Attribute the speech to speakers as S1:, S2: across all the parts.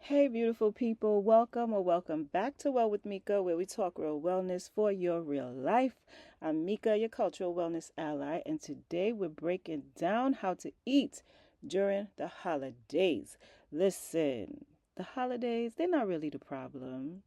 S1: Hey, beautiful people, welcome or welcome back to Well with Mika, where we talk real wellness for your real life. I'm Mika, your cultural wellness ally, and today we're breaking down how to eat during the holidays. Listen, the holidays, they're not really the problem.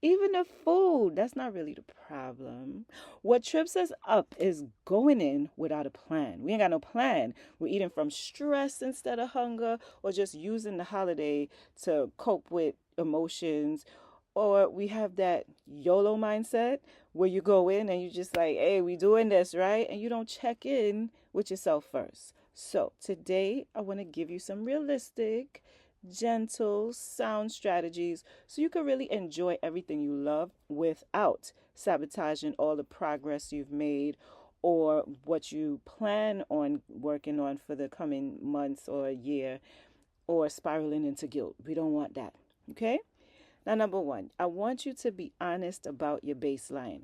S1: Even the food, that's not really the problem. What trips us up is going in without a plan. We ain't got no plan. We're eating from stress instead of hunger, or just using the holiday to cope with emotions. Or we have that YOLO mindset where you go in and you just like, hey, we doing this, right? And you don't check in with yourself first. So today I want to give you some realistic, gentle, sound strategies so you can really enjoy everything you love without sabotaging all the progress you've made or what you plan on working on for the coming months or a year or spiraling into guilt. We don't want that. Okay? Now, number one, I want you to be honest about your baseline.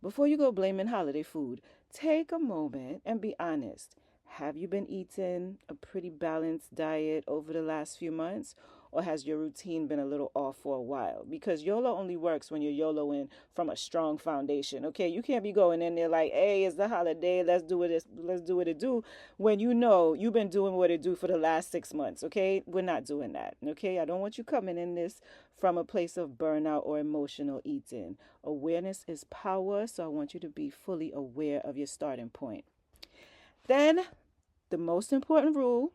S1: Before you go blaming holiday food, take a moment and be honest. Have you been eating a pretty balanced diet over the last few months? Or has your routine been a little off for a while? Because YOLO only works when you're YOLOing from a strong foundation. Okay, you can't be going in there like, hey, it's the holiday, let's do what it do, when you know you've been doing what it do for the last 6 months. Okay, we're not doing that. Okay, I don't want you coming in this from a place of burnout or emotional eating. Awareness is power, so I want you to be fully aware of your starting point. Then, the most important rule,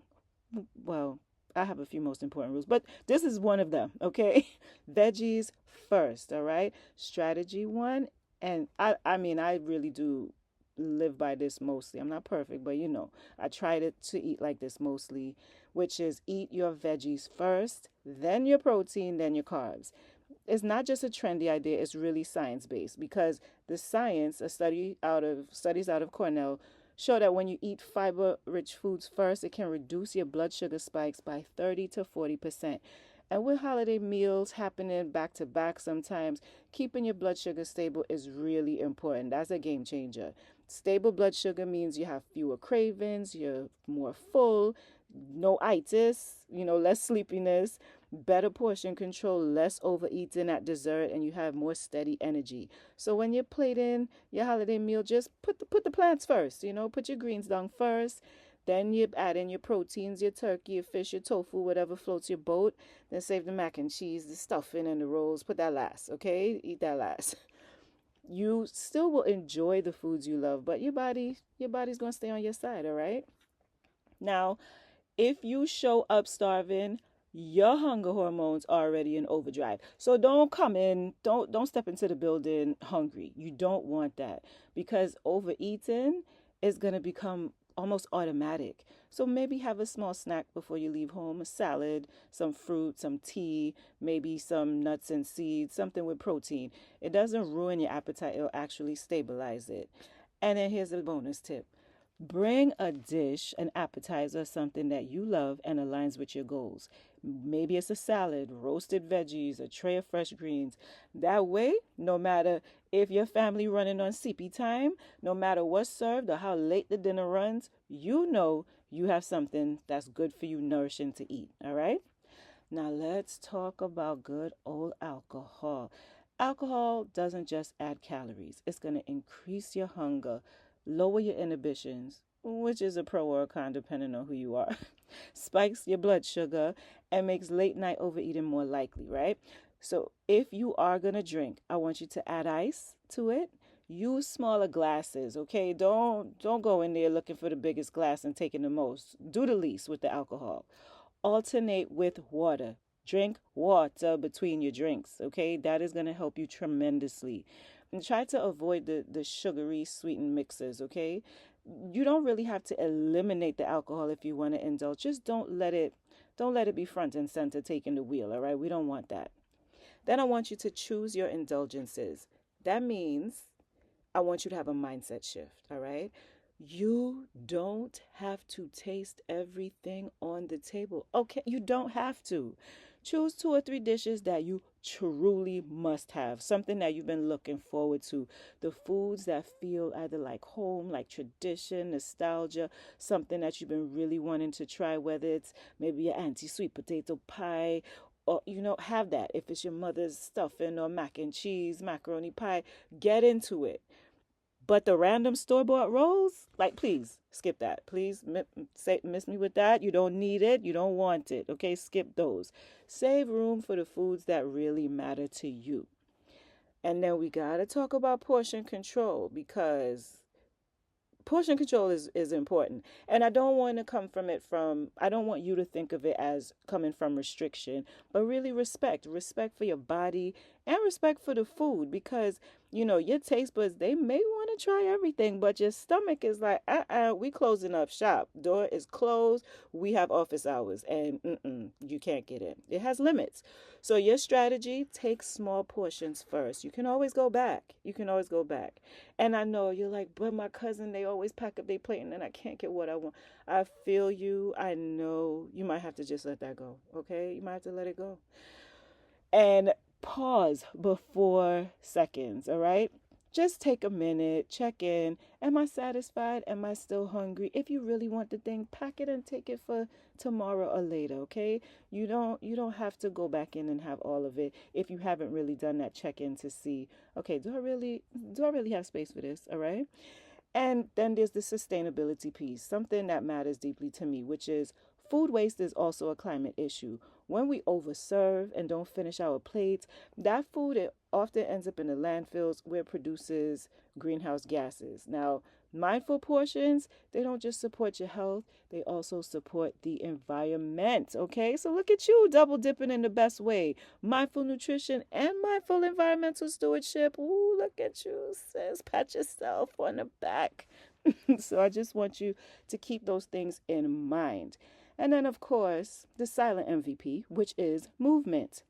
S1: well, I have a few most important rules, but this is one of them, okay? Veggies first, all right? Strategy one, and I really do live by this mostly. I'm not perfect, but I try to eat like this mostly, which is eat your veggies first, then your protein, then your carbs. It's not just a trendy idea, it's really science based because the science, studies out of Cornell show that when you eat fiber rich foods first, it can reduce your blood sugar spikes by 30 to 40%. And with holiday meals happening back to back sometimes, keeping your blood sugar stable is really important. That's a game changer. Stable blood sugar means you have fewer cravings, you're more full, no itis, less sleepiness, better portion control, less overeating at dessert, and you have more steady energy. So when you're plating your holiday meal, just put the plants first. Put your greens down first. Then you add in your proteins, your turkey, your fish, your tofu, whatever floats your boat. Then save the mac and cheese, the stuffing, and the rolls. Put that last, okay? Eat that last. You still will enjoy the foods you love, but your body's gonna stay on your side, all right? Now, if you show up starving, your hunger hormones are already in overdrive. So don't step into the building hungry. You don't want that because overeating is going to become almost automatic. So maybe have a small snack before you leave home, a salad, some fruit, some tea, maybe some nuts and seeds, something with protein. It doesn't ruin your appetite, it'll actually stabilize it. And then here's a bonus tip. Bring a dish, an appetizer, something that you love and aligns with your goals. Maybe it's a salad, roasted veggies, a tray of fresh greens. That way, no matter if your family running on CP time, no matter what's served or how late the dinner runs, you know you have something that's good for you, nourishing to eat. All right? Now let's talk about good old alcohol. Alcohol doesn't just add calories, it's going to increase your hunger, lower your inhibitions, which is a pro or a con depending on who you are, spikes your blood sugar, and makes late night overeating more likely, right? So if you are going to drink, I want you to add ice to it. Use smaller glasses, okay? Don't go in there looking for the biggest glass and taking the most. Do the least with the alcohol. Alternate with water. Drink water between your drinks, okay? That is going to help you tremendously. And try to avoid the sugary sweetened mixes, okay? You don't really have to eliminate the alcohol if you want to indulge. Just don't let it be front and center taking the wheel, all right? We don't want that. Then I want you to choose your indulgences. That means I want you to have a mindset shift, all right? You don't have to taste everything on the table. Okay, you don't have to. Choose two or three dishes that you truly must have, something that you've been looking forward to. The foods that feel either like home, like tradition, nostalgia, something that you've been really wanting to try, whether it's maybe your auntie sweet potato pie or have that. If it's your mother's stuffing or mac and cheese, macaroni pie, get into it. But the random store-bought rolls, like, please skip that. Please miss me with that. You don't need it. You don't want it. Okay, skip those. Save room for the foods that really matter to you. And then we got to talk about portion control, because portion control is important. And I don't want to come from it from I don't want you to think of it as coming from restriction, but really respect for your body and respect for the food, because your taste buds, they may want to try everything, but your stomach is like, we closing up shop, door is closed, we have office hours, and you can't get in. It has limits. So your strategy: take small portions first. You can always go back. And I know you're like, but my cousin, they always pack up their plate and then I can't get what I want. I feel you. I know you might have to just let that go. Okay? You might have to let it go. And pause before seconds. All right? Just take a minute, check in. Am I satisfied? Am I still hungry? If you really want the thing, pack it and take it for tomorrow or later, okay? You don't have to go back in and have all of it if you haven't really done that check-in to see, okay, do I really have space for this, all right? And then there's the sustainability piece, something that matters deeply to me, which is food waste is also a climate issue. When we overserve and don't finish our plates, that food, it often ends up in the landfills where it produces greenhouse gases. Now, mindful portions, they don't just support your health, they also support the environment. Okay, so look at you double dipping in the best way. Mindful nutrition and mindful environmental stewardship. Ooh, look at you, sis. Pat yourself on the back. So I just want you to keep those things in mind. And then, of course, the silent MVP, which is movement.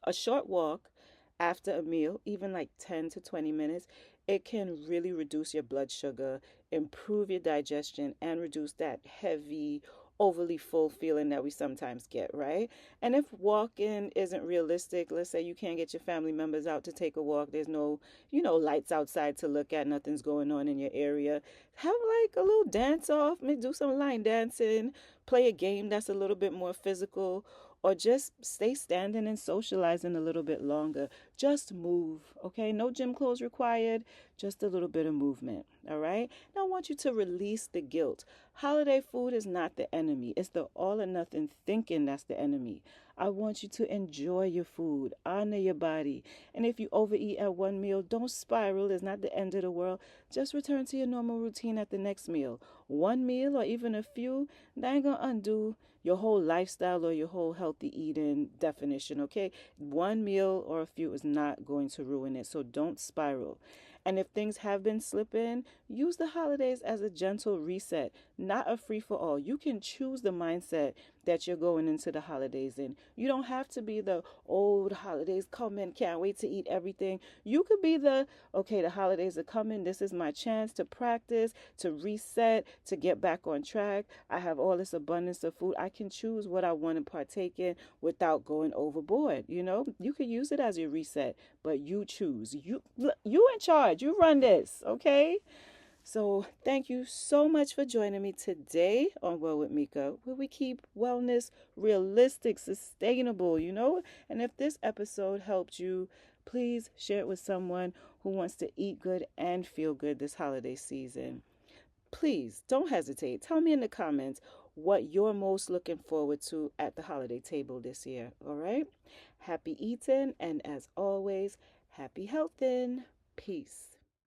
S1: A short walk after a meal, even like 10 to 20 minutes, it can really reduce your blood sugar, improve your digestion, and reduce that heavy, overly full feeling that we sometimes get, right? And if walking isn't realistic, let's say you can't get your family members out to take a walk, there's no, lights outside to look at, nothing's going on in your area, have like a little dance off, maybe do some line dancing, play a game that's a little bit more physical, or just stay standing and socializing a little bit longer. Just move, okay? No gym clothes required, just a little bit of movement, all right? Now I want you to release the guilt. Holiday food is not the enemy, it's the all or nothing thinking that's the enemy. I want you to enjoy your food, honor your body. And if you overeat at one meal, don't spiral. It's not the end of the world. Just return to your normal routine at the next meal. One meal or even a few, that ain't gonna undo your whole lifestyle or your whole healthy eating definition, okay? One meal or a few is not going to ruin it, so don't spiral. And if things have been slipping, use the holidays as a gentle reset, not a free for all. You can choose the mindset that you're going into the holidays in. You don't have to be the old holidays coming, can't wait to eat everything. You could be the, okay, the holidays are coming. This is my chance to practice, to reset, to get back on track. I have all this abundance of food. I can choose what I want to partake in without going overboard. You could use it as your reset, but you choose. You in charge. You run this, okay? So thank you so much for joining me today on Well with Mika, where we keep wellness realistic, sustainable. And if this episode helped you, please share it with someone who wants to eat good and feel good this holiday season. Please don't hesitate. Tell me in the comments what you're most looking forward to at the holiday table this year. All right? Happy eating, and as always, happy healthing. Peace.